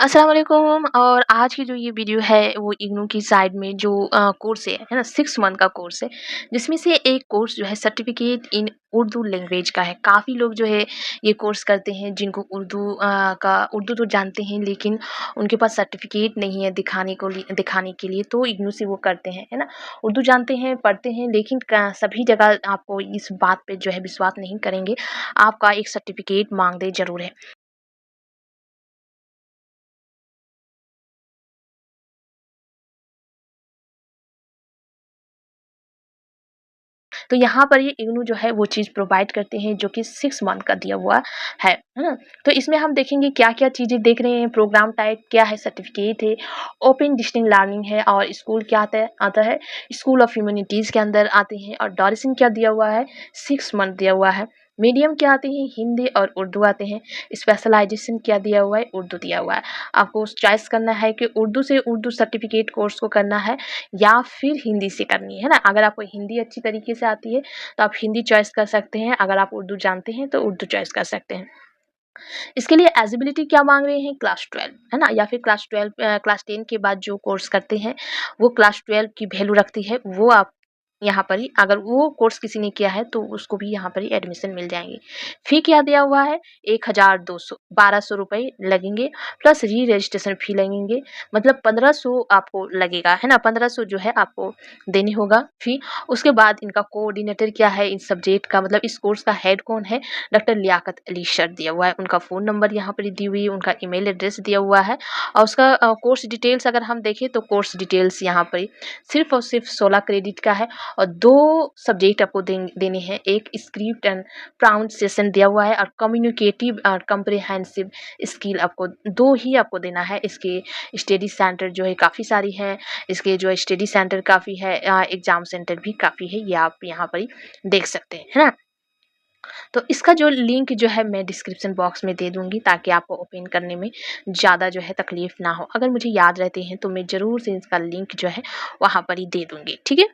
अस्सलाम वालेकुम। और आज की जो ये वीडियो है वो इग्नू की साइड में जो कोर्स है ना 6 मंथ का कोर्स है, जिसमें से एक कोर्स जो है सर्टिफिकेट इन उर्दू लैंग्वेज का है। काफ़ी लोग जो है ये कोर्स करते हैं जिनको उर्दू तो जानते हैं, लेकिन उनके पास सर्टिफिकेट नहीं है दिखाने के लिए, तो इग्नू से वो करते हैं, है ना। उर्दू जानते हैं, पढ़ते हैं, लेकिन सभी जगह आपको इस बात पे जो है विश्वास नहीं करेंगे, आपका एक सर्टिफिकेट मांगते ज़रूर है। तो यहाँ पर ये इग्नू जो है वो चीज़ प्रोवाइड करते हैं जो कि 6 मंथ का दिया हुआ है ना? तो इसमें हम देखेंगे क्या-क्या चीज़ें देख रहे हैं, प्रोग्राम टाइप क्या है, सर्टिफ़िकेट है, ओपन डिस्टेंस लर्निंग है और स्कूल क्या आता है, स्कूल ऑफ ह्यूमैनिटीज़ के अंदर आते हैं और ड्यूरेशन क्या दिया हुआ है, 6 मंथ दिया हुआ है। मीडियम क्या आते हैं, हिंदी और उर्दू आते हैं। स्पेशलाइज़ेशन क्या दिया हुआ है, उर्दू दिया हुआ है। आपको चॉइस करना है कि उर्दू से उर्दू सर्टिफ़िकेट कोर्स को करना है या फिर हिंदी से करनी है ना। अगर आपको हिंदी अच्छी तरीके से आती है तो आप हिंदी चॉइस कर सकते हैं, अगर आप उर्दू जानते हैं तो उर्दू चॉइस कर सकते हैं। इसके लिए एलिजिबिलिटी क्या मांग रहे हैं, क्लास 12 है ना, या फिर क्लास 10 के बाद जो कोर्स करते हैं वो क्लास 12 की वैल्यू रखती है, वो आप यहाँ पर ही अगर वो कोर्स किसी ने किया है तो उसको भी यहाँ पर ही एडमिशन मिल जाएंगे। फी क्या दिया हुआ है, 1200 1200 रुपये लगेंगे, प्लस री रजिस्ट्रेशन फी लगेंगे, मतलब 1500 आपको लगेगा, है ना। 1500 जो है आपको देने होगा फी। उसके बाद इनका कोऑर्डिनेटर क्या है, इन सब्जेक्ट का मतलब इस कोर्स का हेड कौन है, डॉक्टर लियाकत अली सर दिया हुआ है। उनका फ़ोन नंबर यहाँ पर दी हुई है, उनका ईमेल एड्रेस दिया हुआ है और उसका कोर्स डिटेल्स अगर हम देखें तो कोर्स डिटेल्स यहाँ पर सिर्फ और सिर्फ 16 क्रेडिट का है और 2 सब्जेक्ट आपको देने हैं। एक स्क्रिप्ट एंड प्रोनाउंसिएशन दिया हुआ है और कम्युनिकेटिव और कम्प्रिहेंसिव स्किल आपको 2 ही आपको देना है। इसके स्टडी सेंटर जो है काफ़ी सारी हैं, इसके जो स्टडी सेंटर काफ़ी है, एग्ज़ाम सेंटर भी काफ़ी है, ये आप यहाँ पर ही देख सकते हैं, है ना। तो इसका जो लिंक जो है मैं डिस्क्रिप्शन बॉक्स में दे दूँगी ताकि आपको ओपन करने में ज़्यादा जो है तकलीफ़ ना हो। अगर मुझे याद रहते हैं तो मैं ज़रूर से इसका लिंक जो है वहाँ पर ही दे दूँगी, ठीक है?